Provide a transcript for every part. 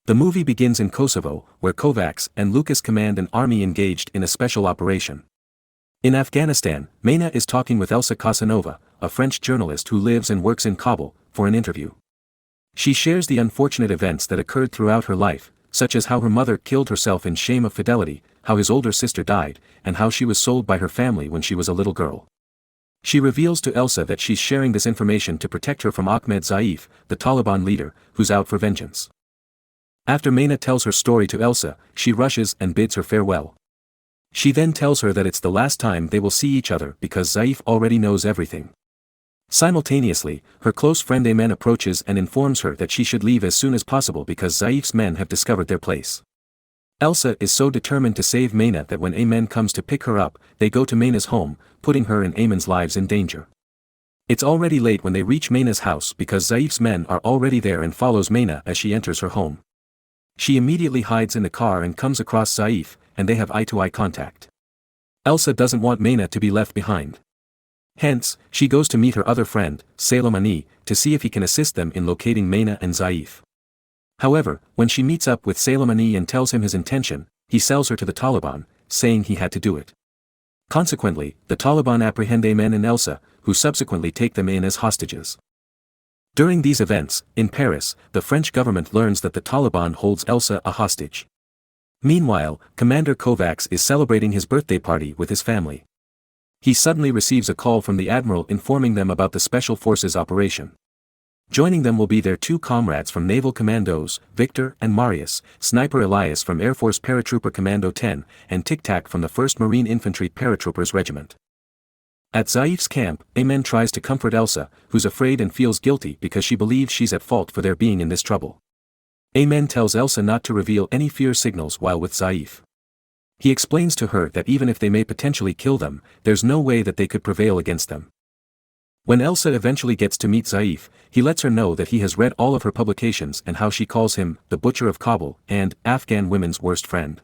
The movie begins in Kosovo, where Kovacs and Lucas command an army engaged in a special operation. In Afghanistan, Maina is talking with Elsa Casanova, a French journalist who lives and works in Kabul, for an interview. She shares the unfortunate events that occurred throughout her life, such as how her mother killed herself in shame of fidelity, how his older sister died, and how she was sold by her family when she was a little girl. She reveals to Elsa that she's sharing this information to protect her from Ahmed Zaief, the Taliban leader, who's out for vengeance. After Maina tells her story to Elsa, she rushes and bids her farewell. She then tells her that it's the last time they will see each other because Zaief already knows everything. Simultaneously, her close friend Amen approaches and informs her that she should leave as soon as possible because Zaief's men have discovered their place. Elsa is so determined to save Maina that when Amen comes to pick her up, they go to Maina's home, putting her and Amen's lives in danger. It's already late when they reach Maina's house because Zaief's men are already there and follows Maina as she enters her home. She immediately hides in the car and comes across Zaief, and they have eye-to-eye contact. Elsa doesn't want Maina to be left behind. Hence, she goes to meet her other friend, Salamani, to see if he can assist them in locating Maina and Zaief. However, when she meets up with Salamani and tells him his intention, he sells her to the Taliban, saying he had to do it. Consequently, the Taliban apprehend Amen and Elsa, who subsequently take them in as hostages. During these events, in Paris, the French government learns that the Taliban holds Elsa a hostage. Meanwhile, Commander Kovacs is celebrating his birthday party with his family. He suddenly receives a call from the admiral informing them about the Special Forces operation. Joining them will be their two comrades from Naval Commandos, Victor and Marius, Sniper Elias from Air Force Paratrooper Commando 10, and Tic Tac from the 1st Marine Infantry Paratroopers Regiment. At Zaief's camp, Amen tries to comfort Elsa, who's afraid and feels guilty because she believes she's at fault for their being in this trouble. Amen tells Elsa not to reveal any fear signals while with Zaief. He explains to her that even if they may potentially kill them, there's no way that they could prevail against them. When Elsa eventually gets to meet Zaief, he lets her know that he has read all of her publications and how she calls him the Butcher of Kabul and Afghan women's worst friend.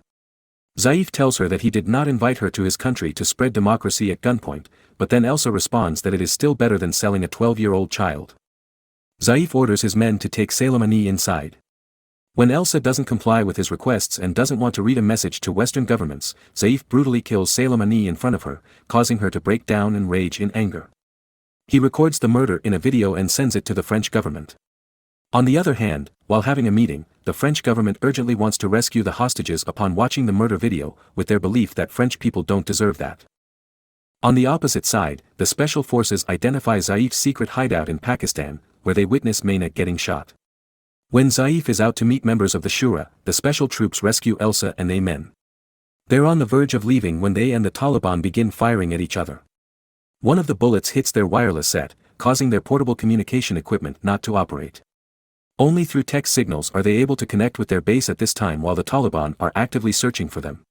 Zaief tells her that he did not invite her to his country to spread democracy at gunpoint, but then Elsa responds that it is still better than selling a 12-year-old child. Zaief orders his men to take Salamani inside. When Elsa doesn't comply with his requests and doesn't want to read a message to Western governments, Zaief brutally kills Salamani in front of her, causing her to break down and rage in anger. He records the murder in a video and sends it to the French government. On the other hand, while having a meeting, the French government urgently wants to rescue the hostages upon watching the murder video, with their belief that French people don't deserve that. On the opposite side, the Special Forces identify Zaief's secret hideout in Pakistan, where they witness Maina getting shot. When Zaief is out to meet members of the Shura, the special troops rescue Elsa and Amen. They're on the verge of leaving when they and the Taliban begin firing at each other. One of the bullets hits their wireless set, causing their portable communication equipment not to operate. Only through text signals are they able to connect with their base at this time while the Taliban are actively searching for them.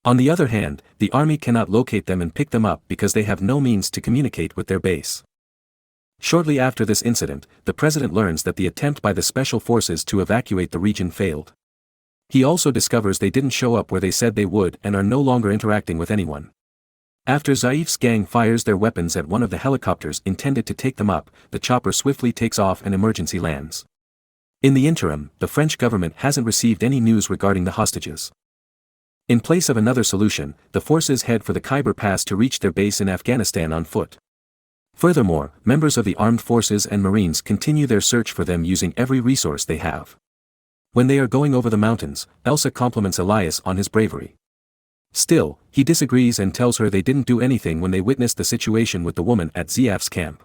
On the other hand, the army cannot locate them and pick them up because they have no means to communicate with their base. Shortly after this incident, the president learns that the attempt by the special forces to evacuate the region failed. He also discovers they didn't show up where they said they would and are no longer interacting with anyone. After Zaief's gang fires their weapons at one of the helicopters intended to take them up, the chopper swiftly takes off and emergency lands. In the interim, the French government hasn't received any news regarding the hostages. In place of another solution, the forces head for the Khyber Pass to reach their base in Afghanistan on foot. Furthermore, members of the armed forces and Marines continue their search for them using every resource they have. When they are going over the mountains, Elsa compliments Elias on his bravery. Still, he disagrees and tells her they didn't do anything when they witnessed the situation with the woman at Zaief's camp.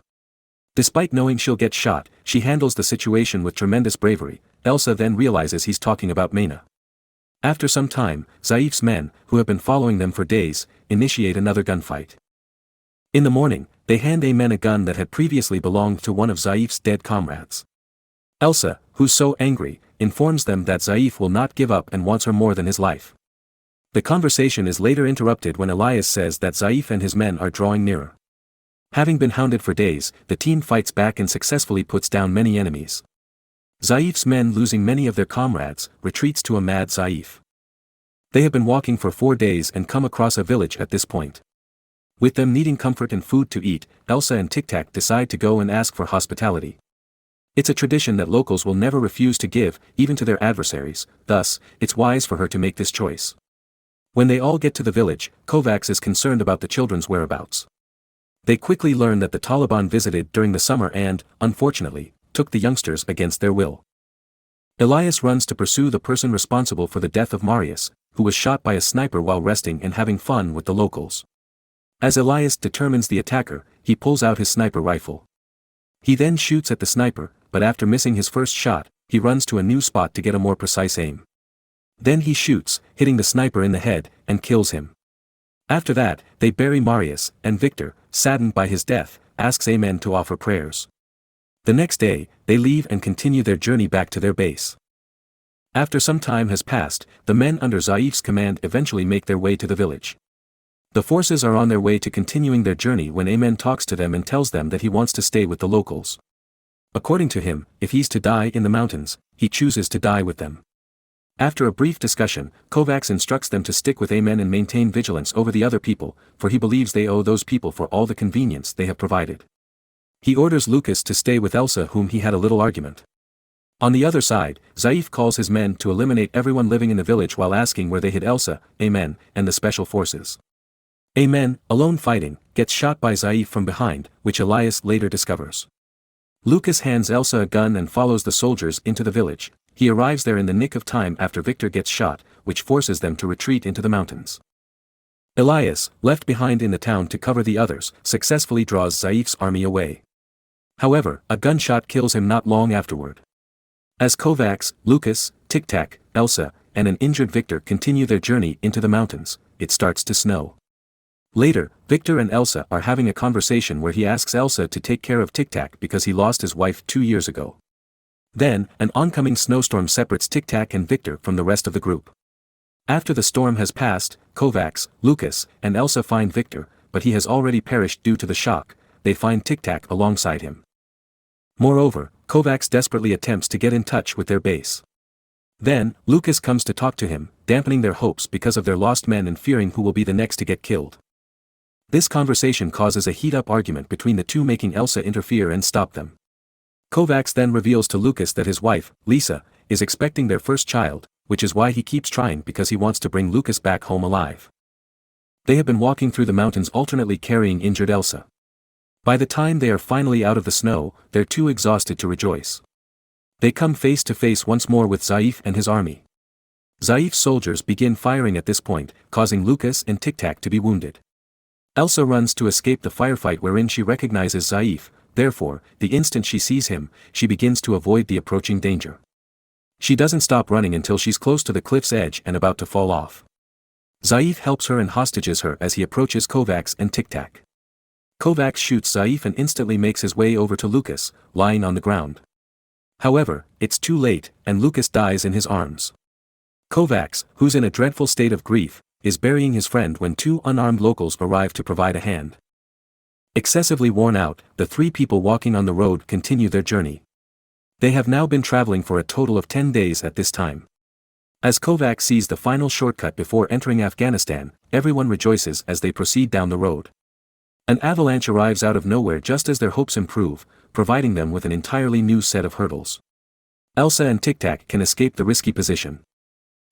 Despite knowing she'll get shot, she handles the situation with tremendous bravery. Elsa then realizes he's talking about Maina. After some time, Zaief's men, who have been following them for days, initiate another gunfight. In the morning, they hand Amen a gun that had previously belonged to one of Zaief's dead comrades. Elsa, who's so angry, informs them that Zaief will not give up and wants her more than his life. The conversation is later interrupted when Elias says that Zaief and his men are drawing nearer. Having been hounded for days, the team fights back and successfully puts down many enemies. Zaief's men, losing many of their comrades, retreats to a mad Zaief. They have been walking for 4 days and come across a village at this point. With them needing comfort and food to eat, Elsa and Tic Tac decide to go and ask for hospitality. It's a tradition that locals will never refuse to give, even to their adversaries, thus, it's wise for her to make this choice. When they all get to the village, Kovacs is concerned about the children's whereabouts. They quickly learn that the Taliban visited during the summer and, unfortunately, took the youngsters against their will. Elias runs to pursue the person responsible for the death of Marius, who was shot by a sniper while resting and having fun with the locals. As Elias determines the attacker, he pulls out his sniper rifle. He then shoots at the sniper, but after missing his first shot, he runs to a new spot to get a more precise aim. Then he shoots, hitting the sniper in the head, and kills him. After that, they bury Marius, and Victor, saddened by his death, asks Amen to offer prayers. The next day, they leave and continue their journey back to their base. After some time has passed, the men under Zaief's command eventually make their way to the village. The forces are on their way to continuing their journey when Amen talks to them and tells them that he wants to stay with the locals. According to him, if he's to die in the mountains, he chooses to die with them. After a brief discussion, Kovacs instructs them to stick with Amen and maintain vigilance over the other people, for he believes they owe those people for all the convenience they have provided. He orders Lucas to stay with Elsa, whom he had a little argument. On the other side, Zaief calls his men to eliminate everyone living in the village while asking where they hid Elsa, Amen, and the special forces. Amen, alone fighting, gets shot by Zaief from behind, which Elias later discovers. Lucas hands Elsa a gun and follows the soldiers into the village. He arrives there in the nick of time after Victor gets shot, which forces them to retreat into the mountains. Elias, left behind in the town to cover the others, successfully draws Zaief's army away. However, a gunshot kills him not long afterward. As Kovacs, Lucas, Tic-Tac, Elsa, and an injured Victor continue their journey into the mountains, it starts to snow. Later, Victor and Elsa are having a conversation where he asks Elsa to take care of Tic-Tac because he lost his wife 2 years ago. Then, an oncoming snowstorm separates Tic-Tac and Victor from the rest of the group. After the storm has passed, Kovacs, Lucas, and Elsa find Victor, but he has already perished due to the shock. They find Tic-Tac alongside him. Moreover, Kovacs desperately attempts to get in touch with their base. Then, Lucas comes to talk to him, dampening their hopes because of their lost men and fearing who will be the next to get killed. This conversation causes a heat-up argument between the two, making Elsa interfere and stop them. Kovacs then reveals to Lucas that his wife, Lisa, is expecting their first child, which is why he keeps trying because he wants to bring Lucas back home alive. They have been walking through the mountains alternately carrying injured Elsa. By the time they are finally out of the snow, they're too exhausted to rejoice. They come face to face once more with Zaief and his army. Zaief's soldiers begin firing at this point, causing Lucas and Tic-Tac to be wounded. Elsa runs to escape the firefight wherein she recognizes Zaief. Therefore, the instant she sees him, she begins to avoid the approaching danger. She doesn't stop running until she's close to the cliff's edge and about to fall off. Zaief helps her and hostages her as he approaches Kovacs and Tic-Tac. Kovacs shoots Zaief and instantly makes his way over to Lucas, lying on the ground. However, it's too late, and Lucas dies in his arms. Kovacs, who's in a dreadful state of grief, is burying his friend when two unarmed locals arrive to provide a hand. Excessively worn out, the three people walking on the road continue their journey. They have now been traveling for a total of 10 days at this time. As Kovacs sees the final shortcut before entering Afghanistan, everyone rejoices as they proceed down the road. An avalanche arrives out of nowhere just as their hopes improve, providing them with an entirely new set of hurdles. Elsa and Tic-Tac can escape the risky position.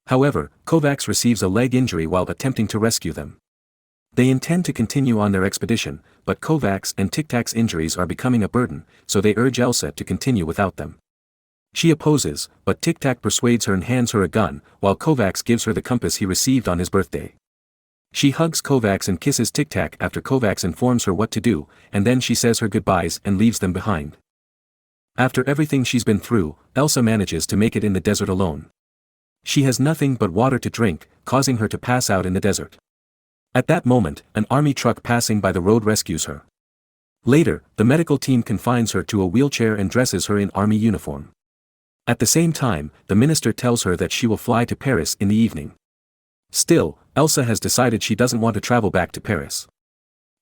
However, Kovacs receives a leg injury while attempting to rescue them. They intend to continue on their expedition, but Kovacs and Tic-Tac's injuries are becoming a burden, so they urge Elsa to continue without them. She opposes, but Tic-Tac persuades her and hands her a gun, while Kovacs gives her the compass he received on his birthday. She hugs Kovacs and kisses Tic-Tac after Kovacs informs her what to do, and then she says her goodbyes and leaves them behind. After everything she's been through, Elsa manages to make it in the desert alone. She has nothing but water to drink, causing her to pass out in the desert. At that moment, an army truck passing by the road rescues her. Later, the medical team confines her to a wheelchair and dresses her in army uniform. At the same time, the minister tells her that she will fly to Paris in the evening. Still, Elsa has decided she doesn't want to travel back to Paris.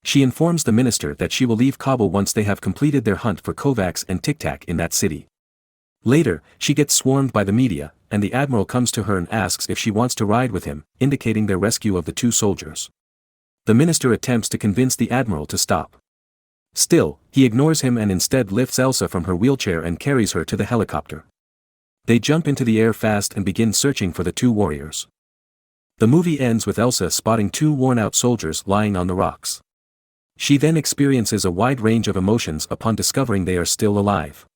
She informs the minister that she will leave Kabul once they have completed their hunt for Kovacs and Tic-Tac in that city. Later, she gets swarmed by the media, and the admiral comes to her and asks if she wants to ride with him, indicating their rescue of the two soldiers. The minister attempts to convince the admiral to stop. Still, he ignores him and instead lifts Elsa from her wheelchair and carries her to the helicopter. They jump into the air fast and begin searching for the two warriors. The movie ends with Elsa spotting two worn-out soldiers lying on the rocks. She then experiences a wide range of emotions upon discovering they are still alive.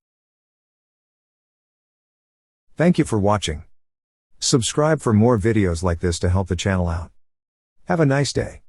Thank you for watching. Subscribe for more videos like this to help the channel out. Have a nice day.